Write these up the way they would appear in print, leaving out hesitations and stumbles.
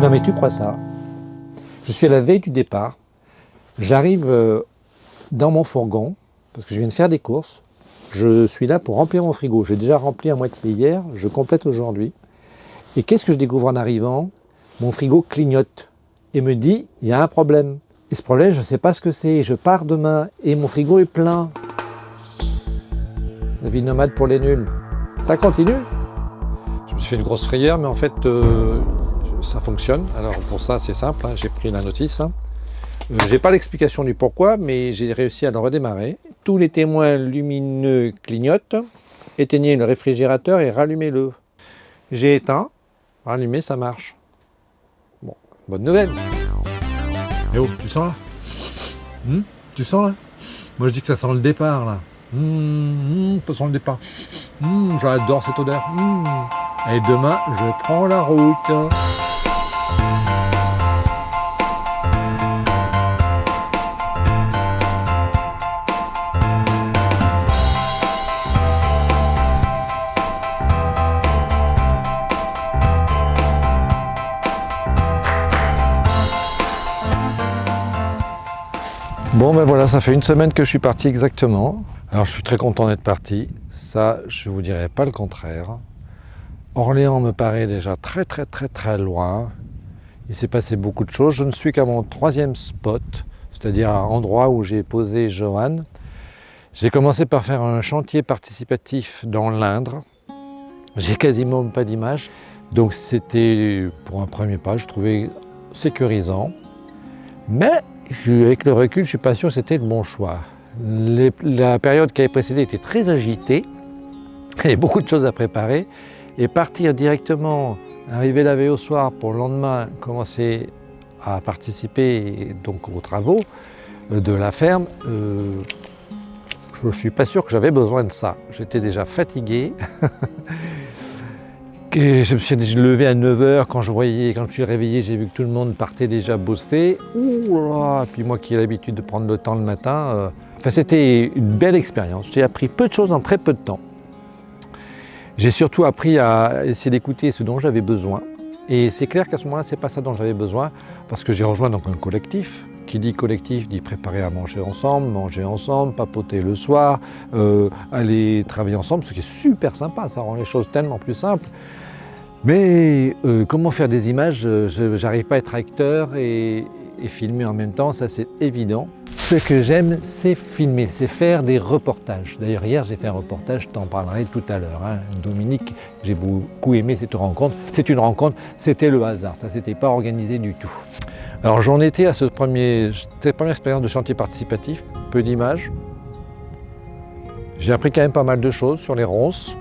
Non mais tu crois ça? Je suis à la veille du départ, j'arrive dans mon fourgon, parce que je viens de faire des courses, je suis là pour remplir mon frigo. J'ai déjà rempli à moitié hier, je complète aujourd'hui. Et qu'est-ce que je découvre en arrivant? Mon frigo clignote et me dit, il y a un problème. Et ce problème, je ne sais pas ce que c'est, je pars demain et mon frigo est plein. La vie nomade pour les nuls. Ça continue. Je me suis fait une grosse frayeur, mais en fait, ça fonctionne. Alors pour ça, c'est simple, hein, j'ai pris la notice. J'ai pas l'explication du pourquoi, mais j'ai réussi à le redémarrer. Tous les témoins lumineux clignotent. Éteignez le réfrigérateur et rallumez-le. J'ai éteint, rallumé, ça marche. Bon, bonne nouvelle. Eh oh, tu sens là Tu sens là? Moi je dis que ça sent le départ là. Ça sent le départ. J'adore cette odeur. Et demain, je prends la route. Bon ben voilà, ça fait une semaine que je suis parti exactement. Alors je suis très content d'être parti, ça je vous dirais pas le contraire. Orléans me paraît déjà très loin. Il s'est passé beaucoup de choses. Je ne suis qu'à mon 3e spot, c'est-à-dire un endroit où j'ai posé Johan. J'ai commencé par faire un chantier participatif dans l'Indre. J'ai quasiment pas d'image. Donc c'était pour un premier pas, je trouvais sécurisant. Mais avec le recul, je ne suis pas sûr que c'était le bon choix. La période qui avait précédé était très agitée, il y avait beaucoup de choses à préparer, et partir directement, arriver la veille au soir pour le lendemain commencer à participer donc aux travaux de la ferme, je ne suis pas sûr que j'avais besoin de ça. J'étais déjà fatigué. Et je me suis levé à 9 h, quand je me suis réveillé, j'ai vu que tout le monde partait déjà bosser. Ouh là, puis moi qui ai l'habitude de prendre le temps le matin, c'était une belle expérience. J'ai appris peu de choses en très peu de temps. J'ai surtout appris à essayer d'écouter ce dont j'avais besoin. Et c'est clair qu'à ce moment-là, c'est pas ça dont j'avais besoin, parce que j'ai rejoint donc un collectif. Qui dit collectif dit préparer à manger ensemble, papoter le soir, aller travailler ensemble, ce qui est super sympa, ça rend les choses tellement plus simples. Mais comment faire des images, je n'arrive pas à être acteur et filmer en même temps, ça c'est évident. Ce que j'aime, c'est filmer, c'est faire des reportages. D'ailleurs, hier, j'ai fait un reportage, je t'en parlerai tout à l'heure. Dominique, j'ai beaucoup aimé cette rencontre. C'est une rencontre, c'était le hasard, ça s'était pas organisé du tout. Alors j'en étais à cette première expérience de chantier participatif, peu d'images. J'ai appris quand même pas mal de choses sur les ronces.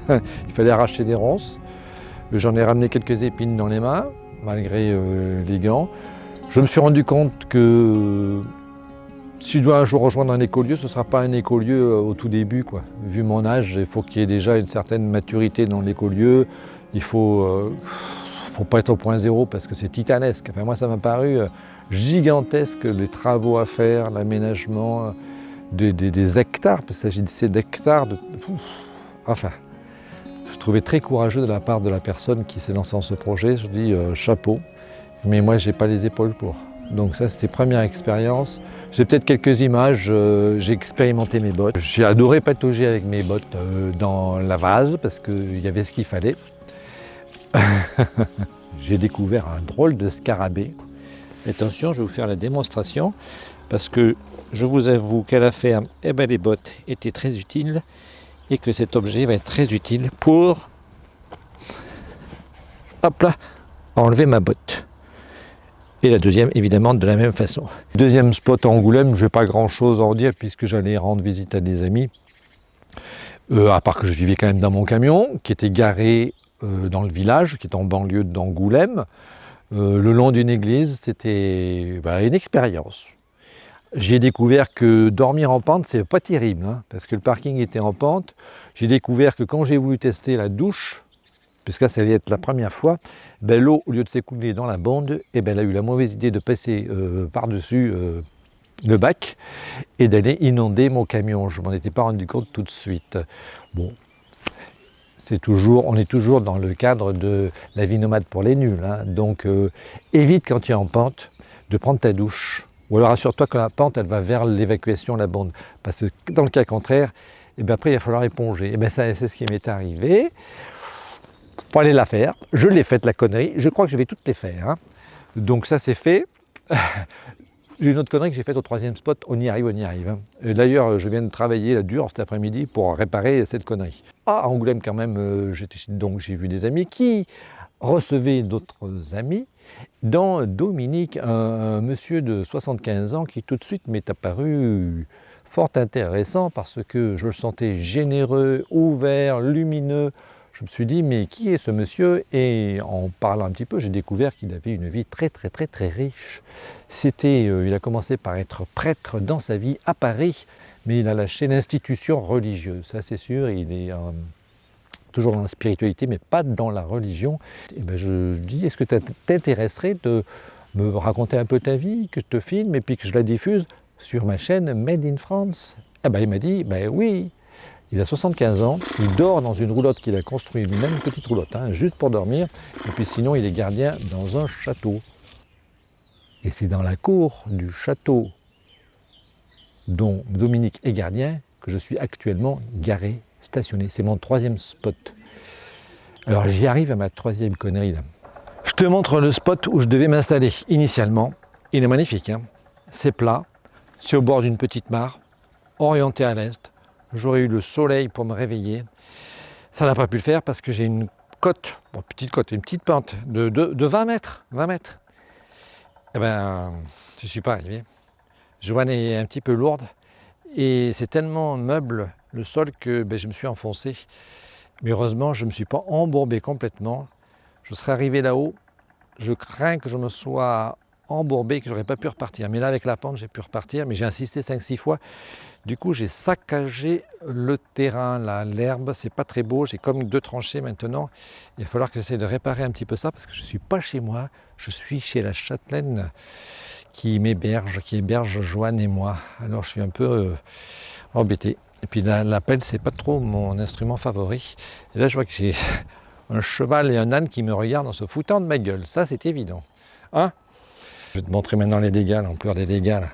Il fallait arracher des ronces. J'en ai ramené quelques épines dans les mains, malgré les gants. Je me suis rendu compte que si je dois un jour rejoindre un écolieu, ce ne sera pas un écolieu au tout début, quoi. Vu mon âge, il faut qu'il y ait déjà une certaine maturité dans l'écolieu. Il faut pas être au point zéro parce que c'est titanesque. Enfin, moi, ça m'a paru gigantesque, les travaux à faire, l'aménagement des hectares, parce qu'il s'agissait d'hectares. Enfin, je trouvais très courageux de la part de la personne qui s'est lancée dans ce projet. Je dis chapeau, mais moi, je n'ai pas les épaules pour. Donc ça, c'était première expérience. J'ai peut-être quelques images, j'ai expérimenté mes bottes. J'ai adoré patauger avec mes bottes dans la vase parce qu'il y avait ce qu'il fallait. J'ai découvert un drôle de scarabée. Attention, je vais vous faire la démonstration parce que je vous avoue qu'à la ferme, les bottes étaient très utiles et que cet objet va être très utile pour enlever ma botte. Et la deuxième, évidemment, de la même façon. Deuxième spot à Angoulême, je n'ai pas grand-chose à en dire puisque j'allais rendre visite à des amis. À part que je vivais quand même dans mon camion qui était garé dans le village, qui est en banlieue d'Angoulême, le long d'une église, c'était une expérience. J'ai découvert que dormir en pente, c'est pas terrible, parce que le parking était en pente. J'ai découvert que quand j'ai voulu tester la douche, puisque là, ça allait être la première fois, l'eau, au lieu de s'écouler dans la bande, elle a eu la mauvaise idée de passer par-dessus le bac et d'aller inonder mon camion. Je ne m'en étais pas rendu compte tout de suite. Bon. on est toujours dans le cadre de la vie nomade pour les nuls. Hein. Donc évite quand tu es en pente de prendre ta douche. Ou alors assure-toi que la pente elle va vers l'évacuation, la bande. Parce que dans le cas contraire, et bien après il va falloir éponger. Et bien ça c'est ce qui m'est arrivé. Faut aller la faire. Je l'ai faite la connerie. Je crois que je vais toutes les faire. Hein. Donc ça c'est fait. J'ai une autre connerie que j'ai faite au 3e spot, on y arrive, on y arrive. Hein. D'ailleurs, je viens de travailler là dur cet après-midi pour réparer cette connerie. À Angoulême quand même, j'ai vu des amis qui recevaient d'autres amis, dont Dominique, un monsieur de 75 ans qui tout de suite m'est apparu fort intéressant parce que je le sentais généreux, ouvert, lumineux. Je me suis dit, mais qui est ce monsieur? Et en parlant un petit peu, j'ai découvert qu'il avait une vie très riche. Il a commencé par être prêtre dans sa vie à Paris, mais il a lâché l'institution religieuse, ça c'est sûr. Il est toujours dans la spiritualité, mais pas dans la religion. Et ben je dis, est-ce que ça t'intéresserait de me raconter un peu ta vie, que je te filme et puis que je la diffuse sur ma chaîne Made in France? Ah ben il m'a dit, ben oui. Il a 75 ans, il dort dans une roulotte qu'il a construite lui-même, une petite roulotte, hein, juste pour dormir. Et puis sinon, il est gardien dans un château. Et c'est dans la cour du château dont Dominique est gardien que je suis actuellement garé, stationné. C'est mon 3e spot. Alors j'y arrive à ma 3e connerie là. Je te montre le spot où je devais m'installer initialement. Il est magnifique, hein. C'est plat, c'est au bord d'une petite mare, orienté à l'est. J'aurais eu le soleil pour me réveiller. Ça n'a pas pu le faire parce que j'ai une côte, une petite pente de 20 mètres. 20 mètres. Eh ben, je ne suis pas arrivé. Joanne est un petit peu lourde et c'est tellement meuble le sol que je me suis enfoncé. Mais heureusement, je ne me suis pas embourbé complètement. Je serais arrivé là-haut. Je crains que je me sois embourbé, que je n'aurais pas pu repartir. Mais là, avec la pente, j'ai pu repartir. Mais j'ai insisté 5-6 fois. Du coup, j'ai saccagé le terrain, là, l'herbe, c'est pas très beau, j'ai comme 2 tranchées maintenant. Il va falloir que j'essaie de réparer un petit peu ça parce que je ne suis pas chez moi, je suis chez la châtelaine qui héberge Joanne et moi. Alors je suis un peu embêté. Et puis la pelle, c'est pas trop mon instrument favori. Et là, je vois que j'ai un cheval et un âne qui me regardent en se foutant de ma gueule. Ça, c'est évident. Hein? Je vais te montrer maintenant les dégâts, l'ampleur des dégâts. Là.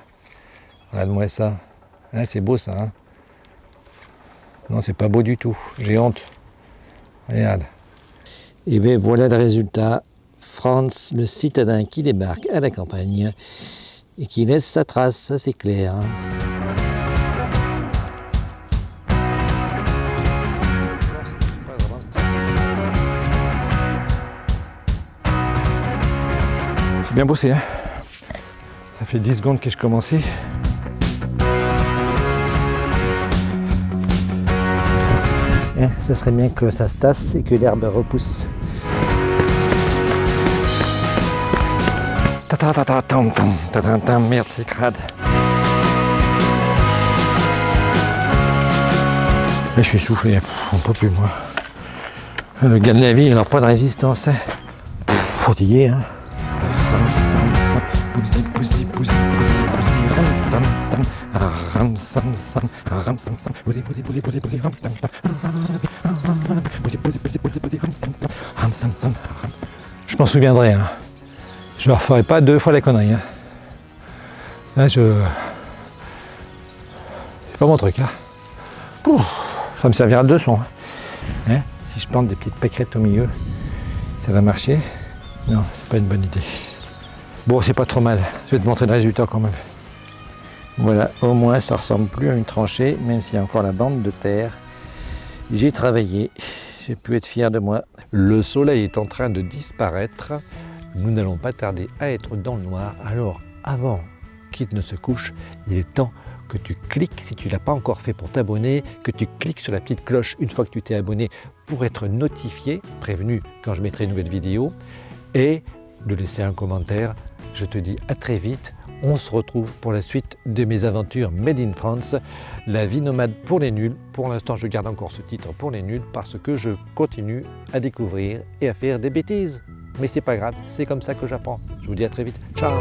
Regarde-moi ça. Ah, c'est beau ça, hein? Non, c'est pas beau du tout, j'ai honte. Regarde. Et bien voilà le résultat. Franz, le citadin qui débarque à la campagne et qui laisse sa trace, ça c'est clair. Hein. J'ai bien bossé, hein? Ça fait 10 secondes que je commençais. Ça serait bien que ça se tasse et que l'herbe repousse. Merde, c'est crade. Là, je suis soufflé, on peut plus moi. Le gars de la vie, il n'a pas de résistance. Hein. Fatigué, hein. Je m'en souviendrai, hein. Je ne referai pas 2 fois la connerie. Hein. Là, c'est pas mon truc. Hein. Ça me servira de leçon. Hein. Si je plante des petites pâquerettes au milieu, ça va marcher. Non, c'est pas une bonne idée. Bon, c'est pas trop mal. Je vais te montrer le résultat quand même. Voilà, au moins ça ressemble plus à une tranchée, même s'il y a encore la bande de terre. J'ai travaillé, j'ai pu être fier de moi. Le soleil est en train de disparaître. Nous n'allons pas tarder à être dans le noir. Alors, avant qu'il ne se couche, il est temps que tu cliques, si tu ne l'as pas encore fait pour t'abonner, que tu cliques sur la petite cloche une fois que tu t'es abonné pour être notifié, prévenu quand je mettrai une nouvelle vidéo, et de laisser un commentaire. Je te dis à très vite. On se retrouve pour la suite de mes aventures Made in France, la vie nomade pour les nuls. Pour l'instant, je garde encore ce titre pour les nuls parce que je continue à découvrir et à faire des bêtises. Mais c'est pas grave, c'est comme ça que j'apprends. Je vous dis à très vite. Ciao!